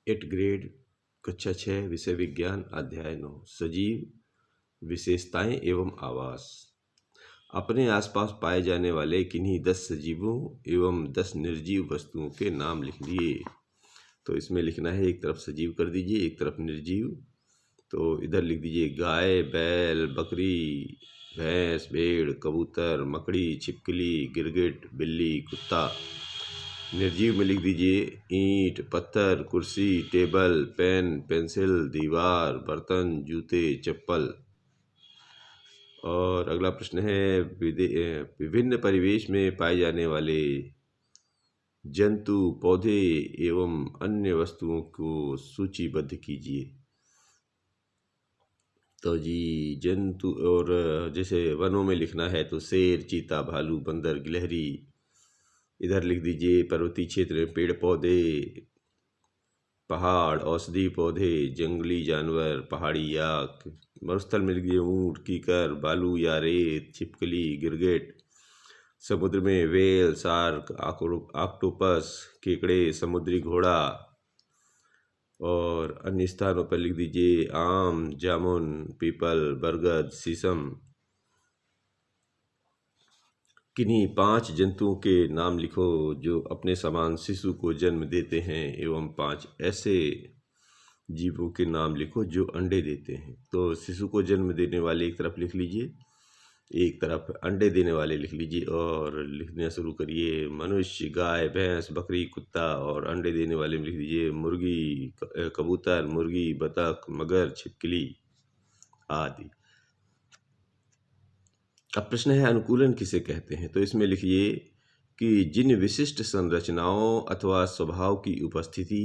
8 grade कक्षा 6 विषय विज्ञान अध्याय 9 सजीव विशेषताएं एवं आवास। अपने आसपास पाए जाने वाले किन्हीं 10 सजीवों एवं 10 निर्जीव वस्तुओं के नाम लिख लिए। तो इसमें लिखना है, एक तरफ सजीव कर दीजिए, एक तरफ निर्जीव। तो इधर लिख दीजिए गाय, बैल, बकरी, भैंस, भेड़, कबूतर, मकड़ी, छिपकली, गिरगिट, बिल्ली, कुत्ता। निर्जीव में लिख दीजिए ईंट, पत्थर, कुर्सी, टेबल, पेन, पेंसिल, दीवार, बर्तन, जूते, चप्पल। और अगला प्रश्न है, विभिन्न परिवेश में पाए जाने वाले जंतु, पौधे एवं अन्य वस्तुओं को सूचीबद्ध कीजिए। तो जी जंतु, और जैसे वनों में लिखना है तो शेर, चीता, भालू, बंदर, गिलहरी। इधर लिख दीजिए पर्वतीय क्षेत्र में पेड़ पौधे, पहाड़, औषधि पौधे, जंगली जानवर, पहाड़ी याक। मरुस्थल में लिख दीजिए ऊंट, कीकर, बालू या रेत, छिपकली, गिरगिट। समुद्र में व्हेल, शार्क, ऑक्टोपस, केकड़े, समुद्री घोड़ा। और अन्य स्थानों पर लिख दीजिए आम, जामुन, पीपल, बरगद, शीशम। किन्हीं 5 जंतुओं के नाम लिखो जो अपने समान शिशु को जन्म देते हैं एवं 5 ऐसे जीवों के नाम लिखो जो अंडे देते हैं। तो शिशु को जन्म देने वाले एक तरफ लिख लीजिए, एक तरफ अंडे देने वाले लिख लीजिए। और लिखना शुरू करिए, मनुष्य, गाय, भैंस, बकरी, कुत्ता। और अंडे देने वाले में लिख दीजिए मुर्गी, कबूतर, मुर्गी, बतख, मगर, छिपकली आदि। अब प्रश्न है अनुकूलन किसे कहते हैं। तो इसमें लिखिए कि जिन विशिष्ट संरचनाओं अथवा स्वभाव की उपस्थिति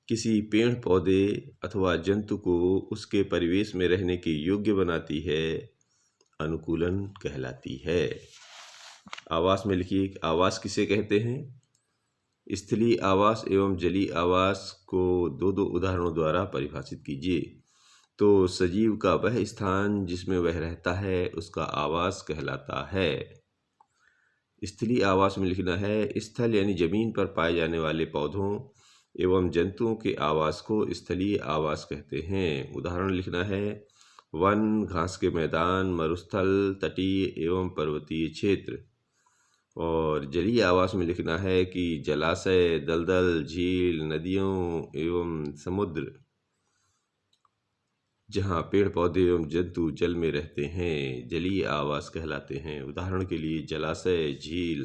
किसी पेड़ पौधे अथवा जंतु को उसके परिवेश में रहने के योग्य बनाती है, अनुकूलन कहलाती है। आवास में लिखिए आवास किसे कहते हैं। स्थलीय आवास एवं जलीय आवास को दो उदाहरणों द्वारा परिभाषित कीजिए। तो सजीव का वह स्थान जिसमें वह रहता है उसका आवास कहलाता है। स्थलीय आवास में लिखना है स्थल यानी जमीन पर पाए जाने वाले पौधों एवं जंतुओं के आवास को स्थलीय आवास कहते हैं। उदाहरण लिखना है वन, घास के मैदान, मरुस्थल, तटीय एवं पर्वतीय क्षेत्र। और जलीय आवास में लिखना है कि जलाशय, दलदल, झील, नदियों एवं समुद्र जहाँ पेड़ पौधे एवं जंतु जल में रहते हैं जलीय आवास कहलाते हैं। उदाहरण के लिए जलाशय, झील।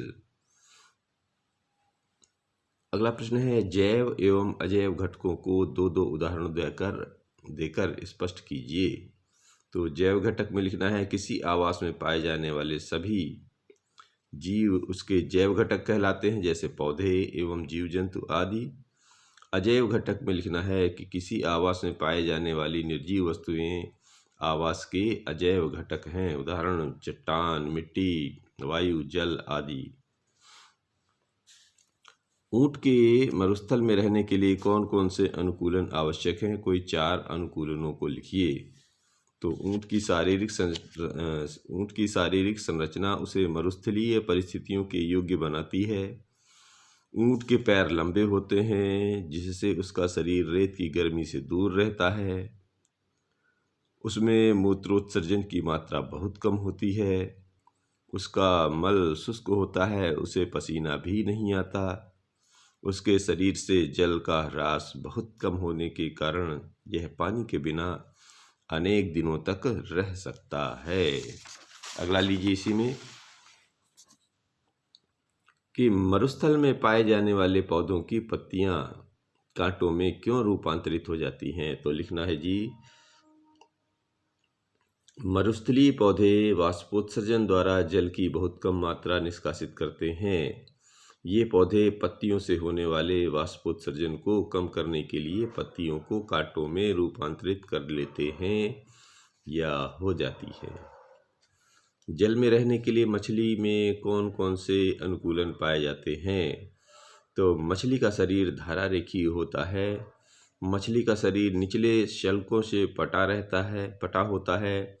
अगला प्रश्न है जैव एवं अजैव घटकों को दो उदाहरण देकर स्पष्ट कीजिए। तो जैव घटक में लिखना है किसी आवास में पाए जाने वाले सभी जीव उसके जैव घटक कहलाते हैं, जैसे पौधे एवं जीव जंतु आदि। अजैव घटक में लिखना है कि किसी आवास में पाए जाने वाली निर्जीव वस्तुएं आवास के अजैव घटक हैं। उदाहरण चट्टान, मिट्टी, वायु, जल आदि। ऊंट के मरुस्थल में रहने के लिए कौन कौन से अनुकूलन आवश्यक हैं। कोई 4 अनुकूलनों को लिखिए। तो ऊंट की शारीरिक संरचना उसे मरुस्थलीय परिस्थितियों के योग्य बनाती है। ऊंट के पैर लंबे होते हैं जिससे उसका शरीर रेत की गर्मी से दूर रहता है। उसमें मूत्रोत्सर्जन की मात्रा बहुत कम होती है। उसका मल शुष्क होता है, उसे पसीना भी नहीं आता। उसके शरीर से जल का ह्रास बहुत कम होने के कारण यह पानी के बिना अनेक दिनों तक रह सकता है। अगला लीजिए इसी में कि मरुस्थल में पाए जाने वाले पौधों की पत्तियां कांटों में क्यों रूपांतरित हो जाती हैं। तो लिखना है जी मरुस्थलीय पौधे वाष्पोत्सर्जन द्वारा जल की बहुत कम मात्रा निष्कासित करते हैं। ये पौधे पत्तियों से होने वाले वाष्पोत्सर्जन को कम करने के लिए पत्तियों को कांटों में रूपांतरित कर लेते हैं या हो जाती है। जल में रहने के लिए मछली में कौन कौन से अनुकूलन पाए जाते हैं। तो मछली का शरीर धारा रेखीय होता है। मछली का शरीर निचले शल्कों से पटा होता है।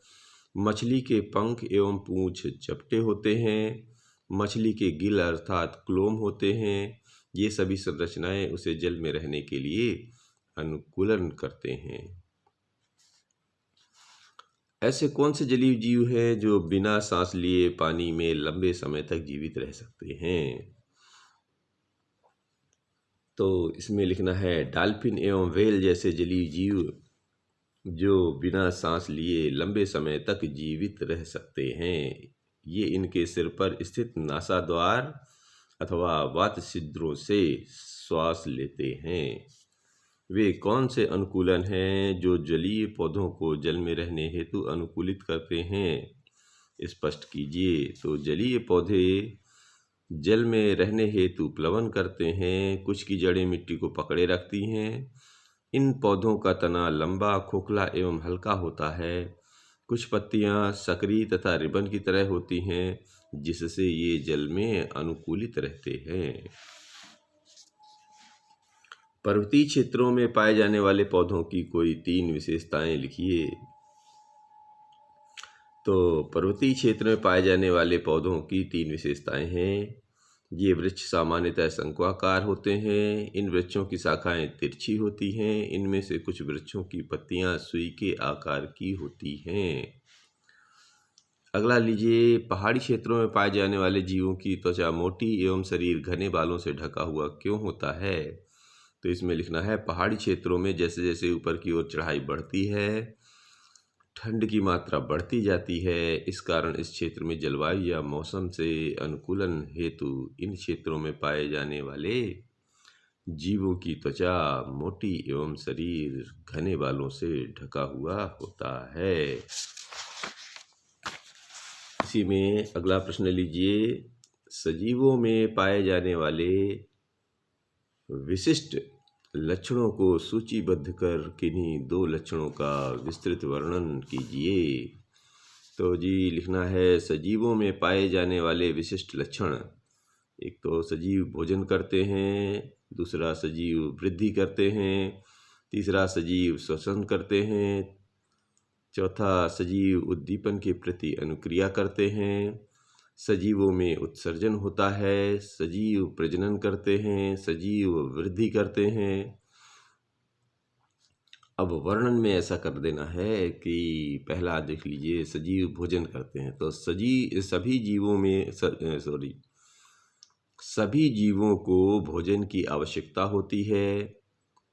मछली के पंख एवं पूंछ चपटे होते हैं। मछली के गिल अर्थात क्लोम होते हैं। ये सभी संरचनाएं उसे जल में रहने के लिए अनुकूलन करते हैं। ऐसे कौन से जलीय जीव हैं जो बिना सांस लिए पानी में लंबे समय तक जीवित रह सकते हैं? तो इसमें लिखना है डॉल्फिन एवं व्हेल जैसे जलीय जीव जो बिना सांस लिए लंबे समय तक जीवित रह सकते हैं। ये इनके सिर पर स्थित नासाद्वार अथवा वात छिद्रों से श्वास लेते हैं। वे कौन से अनुकूलन हैं जो जलीय पौधों को जल में रहने हेतु अनुकूलित करते हैं? स्पष्ट कीजिए। तो जलीय पौधे जल में रहने हेतु प्लवन करते हैं। कुछ की जड़ें मिट्टी को पकड़े रखती हैं। इन पौधों का तना लंबा, खोखला एवं हल्का होता है। कुछ पत्तियां सकरी तथा रिबन की तरह होती हैं, जिससे ये जल में अनुकूलित रहते हैं। पर्वतीय क्षेत्रों में पाए जाने वाले पौधों की कोई 3 विशेषताएं लिखिए। तो पर्वतीय क्षेत्र में पाए जाने वाले पौधों की 3 विशेषताएं हैं। ये वृक्ष सामान्यतः शंक्वाकार होते हैं। इन वृक्षों की शाखाएं तिरछी होती हैं। इनमें से कुछ वृक्षों की पत्तियां सुई के आकार की होती हैं। अगला लीजिए, पहाड़ी क्षेत्रों में पाए जाने वाले जीवों की त्वचा मोटी एवं शरीर घने बालों से ढका हुआ क्यों होता है? तो इसमें लिखना है पहाड़ी क्षेत्रों में जैसे जैसे ऊपर की ओर चढ़ाई बढ़ती है, ठंड की मात्रा बढ़ती जाती है। इस कारण इस क्षेत्र में जलवायु या मौसम से अनुकूलन हेतु इन क्षेत्रों में पाए जाने वाले जीवों की त्वचा मोटी एवं शरीर घने बालों से ढका हुआ होता है। इसी में अगला प्रश्न लीजिए, सजीवों में पाए जाने वाले विशिष्ट लक्षणों को सूचीबद्ध कर किन्हीं 2 लक्षणों का विस्तृत वर्णन कीजिए। तो जी लिखना है सजीवों में पाए जाने वाले विशिष्ट लक्षण। एक तो सजीव भोजन करते हैं, दूसरा सजीव वृद्धि करते हैं, तीसरा सजीव श्वसन करते हैं, चौथा सजीव उद्दीपन के प्रति अनुक्रिया करते हैं, सजीवों में उत्सर्जन होता है, सजीव प्रजनन करते हैं, सजीव वृद्धि करते हैं। अब वर्णन में ऐसा कर देना है कि पहला देख लीजिए, सजीव भोजन करते हैं। तो सभी जीवों को भोजन की आवश्यकता होती है।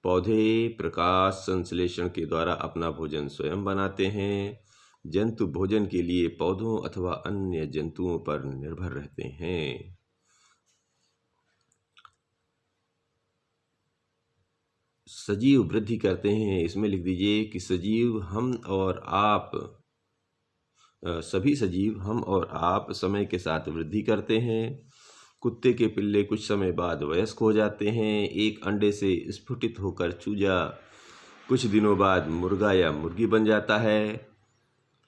पौधे प्रकाश संश्लेषण के द्वारा अपना भोजन स्वयं बनाते हैं। जंतु भोजन के लिए पौधों अथवा अन्य जंतुओं पर निर्भर रहते हैं। सजीव वृद्धि करते हैं। इसमें लिख दीजिए कि सभी सजीव हम और आप समय के साथ वृद्धि करते हैं। कुत्ते के पिल्ले कुछ समय बाद वयस्क हो जाते हैं। एक अंडे से स्फुटित होकर चूजा कुछ दिनों बाद मुर्गा या मुर्गी बन जाता है।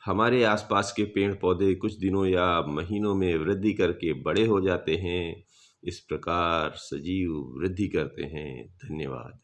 हमारे आसपास के पेड़ पौधे कुछ दिनों या महीनों में वृद्धि करके बड़े हो जाते हैं। इस प्रकार सजीव वृद्धि करते हैं। धन्यवाद।